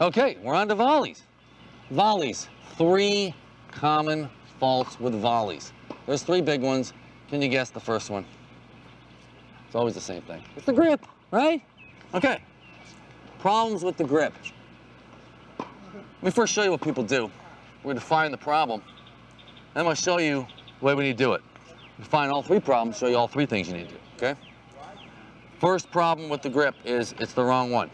Okay, we're on to volleys. Volleys, 3 common faults with volleys. There's 3 big ones. Can you guess the first one? It's always the same thing. It's the grip, right? Okay. Problems with the grip. Let me first show you what people do. We're defining the problem. Then I'm going to show you the way we need to do it. Define all 3 problems, show you all 3 things you need to do, okay? First problem with the grip is it's the wrong one.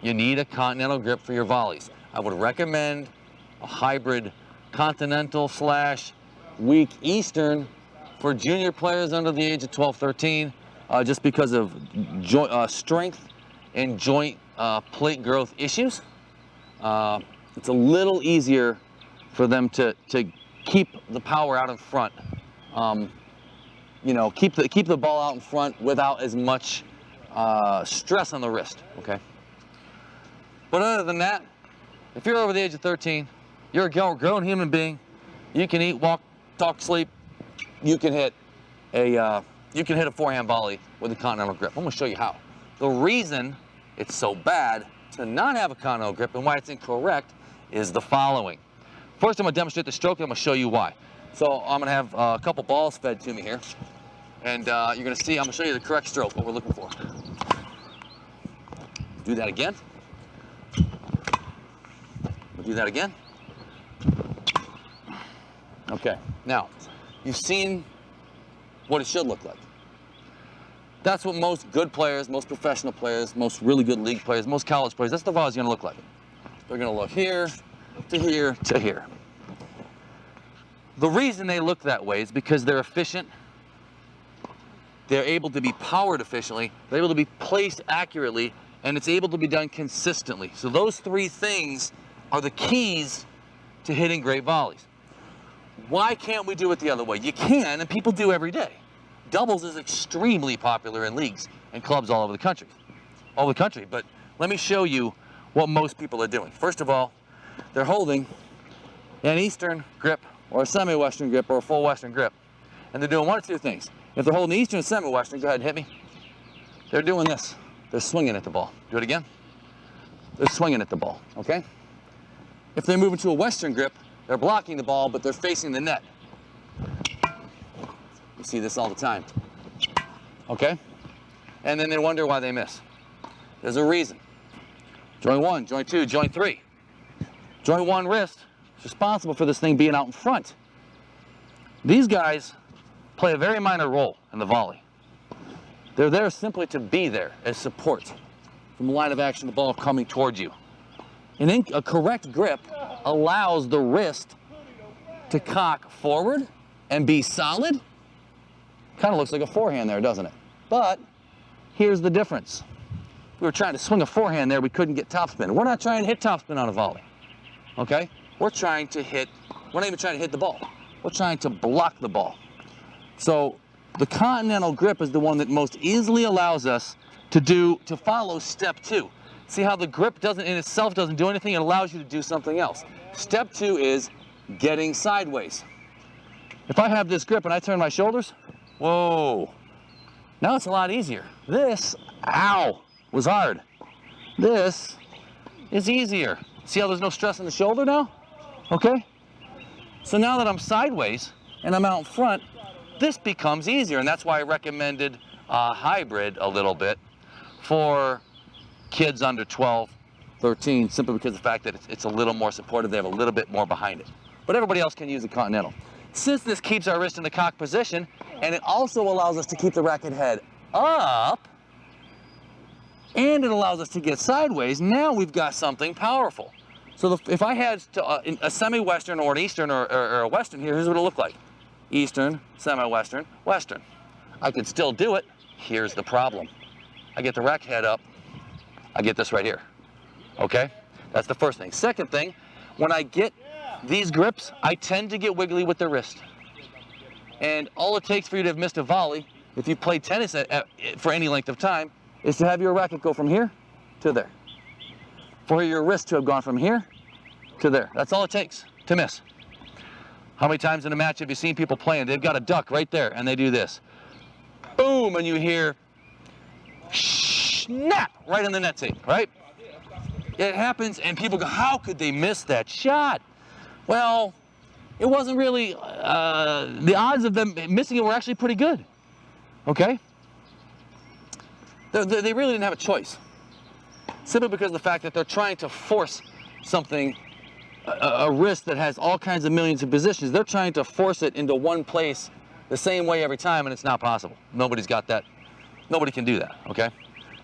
You need a continental grip for your volleys. I would recommend a hybrid continental / weak Eastern for junior players under the age of 12, 13, just because of strength and joint plate growth issues. It's a little easier for them to keep the power out in front. You know, keep the ball out in front without as much stress on the wrist, okay? But other than that, if you're over the age of 13, you're a grown human being. You can eat, walk, talk, sleep. You can hit a forehand volley with a continental grip. I'm going to show you how. The reason it's so bad to not have a continental grip and why it's incorrect is the following. First, I'm going to demonstrate the stroke, and I'm going to show you why. So I'm going to have a couple balls fed to me here, and you're going to see, I'm going to show you the correct stroke, what we're looking for. Do that again. We'll do that again. Okay, now, you've seen what it should look like. That's what most good players, most professional players, most really good league players, most college players, that's the volley's gonna look like. They're gonna look here, to here, to here. The reason they look that way is because they're efficient, they're able to be powered efficiently, they're able to be placed accurately, and it's able to be done consistently. So those 3 things are the keys to hitting great volleys. Why can't we do it the other way? You can, and people do every day. Doubles is extremely popular in leagues and clubs all over the country. But let me show you what most people are doing. First of all, they're holding an Eastern grip or a semi-Western grip or a full Western grip. And they're doing 1 of 2 things. If they're holding the Eastern and semi-Western, go ahead and hit me. They're doing this. They're swinging at the ball. Do it again. They're swinging at the ball, okay? If they move into a Western grip, they're blocking the ball, but they're facing the net. You see this all the time, okay? And then they wonder why they miss. There's a reason. Joint 1, joint 2, joint 3. Joint 1 wrist is responsible for this thing being out in front. These guys play a very minor role in the volley. They're there simply to be there as support from the line of action, the ball coming towards you. And then a correct grip allows the wrist to cock forward and be solid. Kind of looks like a forehand there, doesn't it? But here's the difference. We were trying to swing a forehand there, we couldn't get topspin. We're not trying to hit topspin on a volley, okay? We're not even trying to hit the ball. We're trying to block the ball. So the continental grip is the one that most easily allows us to follow step 2. See how the grip in itself doesn't do anything, it allows you to do something else. Step 2 is getting sideways. If I have this grip and I turn my shoulders, whoa, now it's a lot easier. This, ow, was hard. This is easier. See how there's no stress on the shoulder now? Okay? So now that I'm sideways and I'm out in front, this becomes easier, and that's why I recommended a hybrid a little bit for kids under 12, 13, simply because of the fact that it's a little more supportive, they have a little bit more behind it. But everybody else can use a continental. Since this keeps our wrist in the cock position, and it also allows us to keep the racket head up, and it allows us to get sideways, now we've got something powerful. So if I had a semi-Western or an Eastern or a Western here, here's what it'll look like. Eastern, semi-Western, Western. I could still do it. Here's the problem. I get the racket head up, I get this right here, okay? That's the first thing. Second thing, when I get these grips, I tend to get wiggly with the wrist. And all it takes for you to have missed a volley, if you play tennis for any length of time, is to have your racket go from here to there. For your wrist to have gone from here to there. That's all it takes to miss. How many times in a match have you seen people playing? They've got a duck right there, and they do this. Boom, and you hear snap right in the net tape, right? it happens, and people go, how could they miss that shot? Well, it wasn't really, the odds of them missing it were actually pretty good, okay? They really didn't have a choice, simply because of the fact that they're trying to force something, a wrist that has all kinds of millions of positions. They're trying to force it into one place the same way every time, and it's not possible. Nobody's got that. Nobody can do that, okay?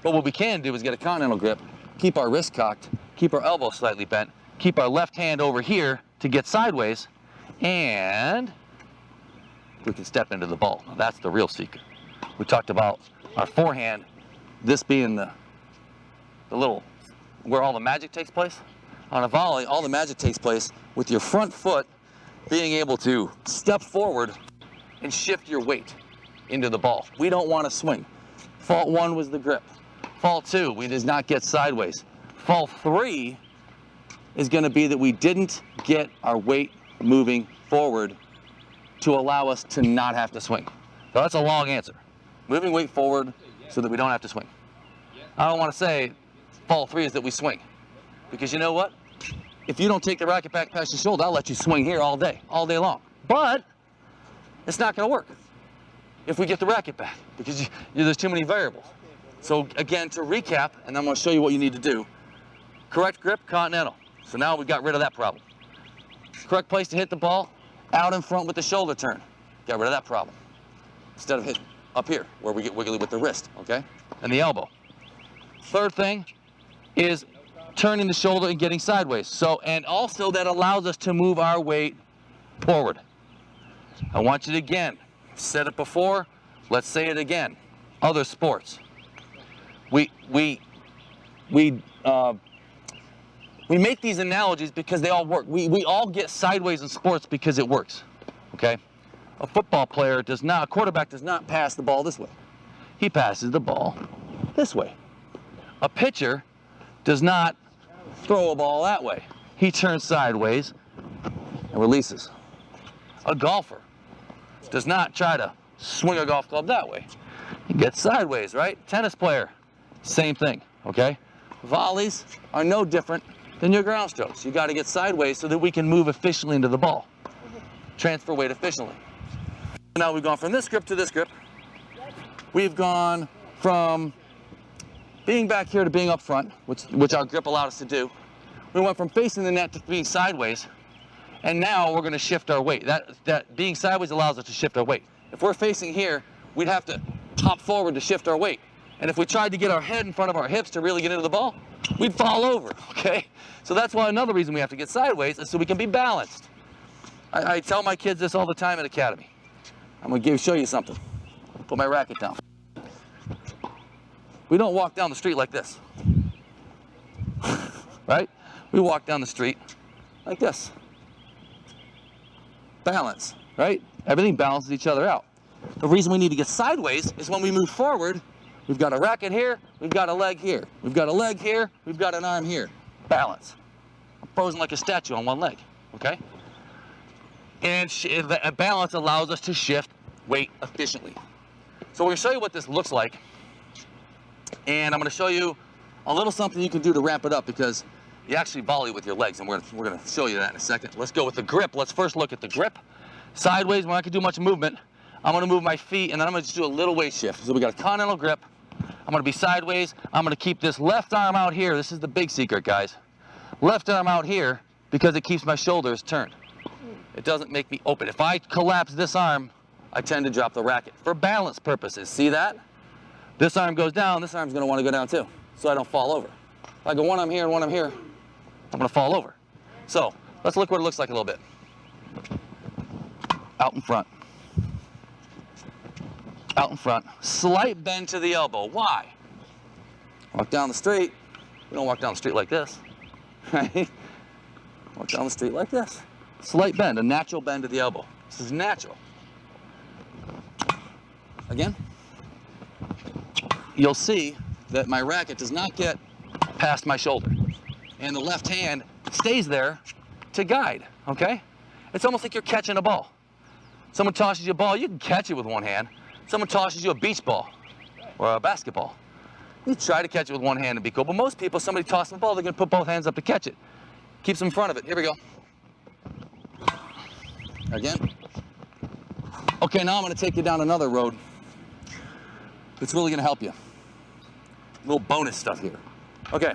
But what we can do is get a continental grip, keep our wrist cocked, keep our elbow slightly bent, keep our left hand over here to get sideways, and we can step into the ball. Now, that's the real secret. We talked about our forehand, this being the little, where all the magic takes place. On a volley, all the magic takes place with your front foot being able to step forward and shift your weight into the ball. We don't want to swing. Fault 1 was the grip. Fault 2, we did not get sideways. Fault 3 is going to be that we didn't get our weight moving forward to allow us to not have to swing. So that's a long answer. Moving weight forward so that we don't have to swing. I don't want to say fault 3 is that we swing. Because you know what? If you don't take the racket back past your shoulder, I'll let you swing here all day long. But it's not going to work if we get the racket back, because there's too many variables. So again, to recap, and I'm going to show you what you need to do. Correct grip, continental. So now we've got rid of that problem. Correct place to hit the ball, out in front with the shoulder turn. Got rid of that problem. Instead of hitting up here, where we get wiggly with the wrist, okay? And the elbow. Third thing is turning the shoulder and getting sideways. So, and also that allows us to move our weight forward. I want you to, again, said it before, let's say it again. Other sports. We make these analogies because they all work. We all get sideways in sports because it works, okay? A football player does not, a quarterback does not pass the ball this way. He passes the ball this way. A pitcher does not throw a ball that way. He turns sideways and releases. A golfer does not try to swing a golf club that way. He gets sideways, right? Tennis player, same thing, okay? Volleys are no different than your ground strokes. You got to get sideways so that we can move efficiently into the ball. Transfer weight efficiently. Now we've gone from this grip to this grip. We've gone from being back here to being up front, which our grip allowed us to do. We went from facing the net to being sideways, and now we're going to shift our weight. That being sideways allows us to shift our weight. If we're facing here, we'd have to hop forward to shift our weight. And if we tried to get our head in front of our hips to really get into the ball, we'd fall over, okay? So that's why another reason we have to get sideways is so we can be balanced. I tell my kids this all the time at Academy. I'm going to show you something. Put my racket down. We don't walk down the street like this, right? We walk down the street like this. Balance, right? Everything balances each other out. The reason we need to get sideways is when we move forward, we've got a racket here, we've got a leg here. We've got a leg here, we've got an arm here. Balance. I'm frozen like a statue on one leg, okay? And a balance allows us to shift weight efficiently. So we're going to show you what this looks like. And I'm going to show you a little something you can do to ramp it up, because you actually volley with your legs, and we're going to show you that in a second. Let's go with the grip. Let's first look at the grip. Sideways, when I can do much movement, I'm going to move my feet, and then I'm going to just do a little weight shift. So we got a continental grip. I'm going to be sideways. I'm going to keep this left arm out here. This is the big secret, guys. Left arm out here because it keeps my shoulders turned. It doesn't make me open. If I collapse this arm, I tend to drop the racket for balance purposes. See that? This arm goes down, this arm's going to want to go down too, so I don't fall over. If I go one arm here and one arm here, I'm going to fall over. So let's look what it looks like a little bit. Out in front. Out in front. Slight bend to the elbow. Why? Walk down the street. We don't walk down the street like this, right? Walk down the street like this. Slight bend, a natural bend to the elbow. This is natural. Again. You'll see that my racket does not get past my shoulder, and the left hand stays there to guide, okay? It's almost like you're catching a ball. Someone tosses you a ball, you can catch it with one hand. Someone tosses you a beach ball or a basketball. You try to catch it with one hand and be cool, but most people, somebody tosses the ball, they're gonna put both hands up to catch it. Keeps them in front of it. Here we go. Again. Okay, now I'm gonna take you down another road. It's really gonna help you. A little bonus stuff here. Okay.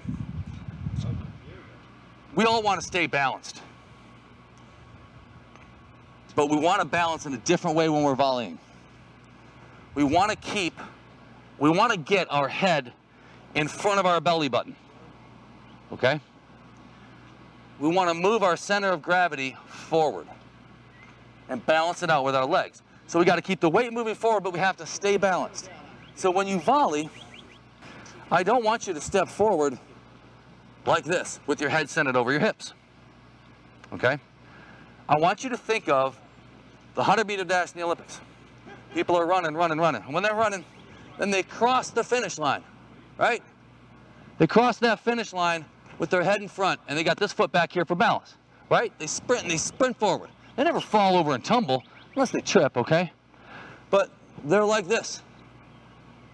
We all wanna stay balanced. But we wanna balance in a different way when we're volleying. We wanna get our head in front of our belly button, okay? We wanna move our center of gravity forward and balance it out with our legs. So we gotta keep the weight moving forward, but we have to stay balanced. So when you volley, I don't want you to step forward like this with your head centered over your hips, okay? I want you to think of the 100-meter dash in the Olympics. People are running. And when they're running, then they cross the finish line, right? They cross that finish line with their head in front, and they got this foot back here for balance, right? They sprint, and they sprint forward. They never fall over and tumble, unless they trip, okay? But they're like this.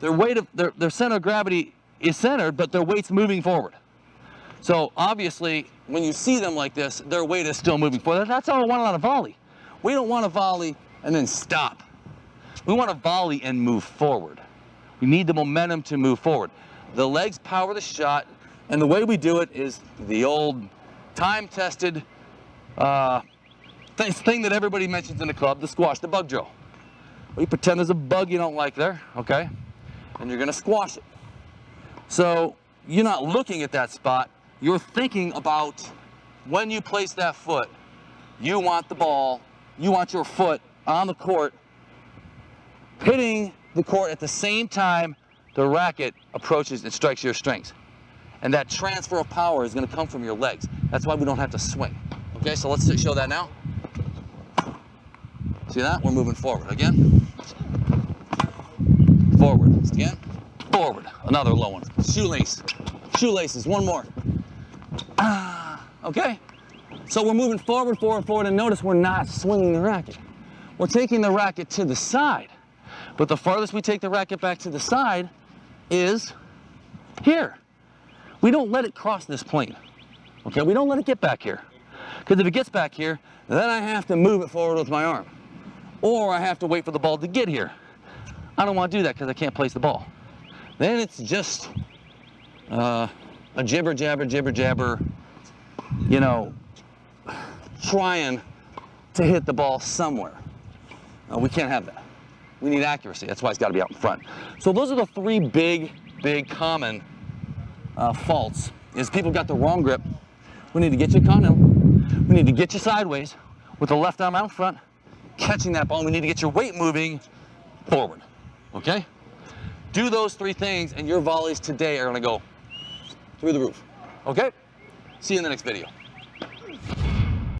Their center of gravity is centered, but their weight's moving forward. So obviously, when you see them like this, their weight is still moving forward. That's all I want on a volley. We don't want to volley and then stop. We want to volley and move forward. We need the momentum to move forward. The legs power the shot, and the way we do it is the old time-tested thing that everybody mentions in the club, the squash the bug drill. You pretend there's a bug you don't like there, okay? And you're gonna squash it. So you're not looking at that spot, you're thinking about when you place that foot, you want the ball, you want your foot on the court, hitting the court at the same time the racket approaches and strikes your strings. And that transfer of power is gonna come from your legs. That's why we don't have to swing. Okay, so let's show that now. See that? We're moving forward. Again. Forward. Again. Forward. Another low one. Shoelace. Shoelaces. One more. Okay? So we're moving forward, and notice we're not swinging the racket. We're taking the racket to the side. But the farthest we take the racket back to the side is here. We don't let it cross this plane. Okay? We don't let it get back here. Because if it gets back here, then I have to move it forward with my arm. Or I have to wait for the ball to get here. I don't want to do that because I can't place the ball. Then it's just a jibber jabber, you know, trying to hit the ball somewhere. We can't have that. We need accuracy. That's why it's got to be out in front. So those are the three big common faults. Is people got the wrong grip. We need to get you continental. We need to get you sideways with the left arm out front, catching that ball. We need to get your weight moving forward, okay? Do those three things and your volleys today are gonna go through the roof, okay? See you in the next video.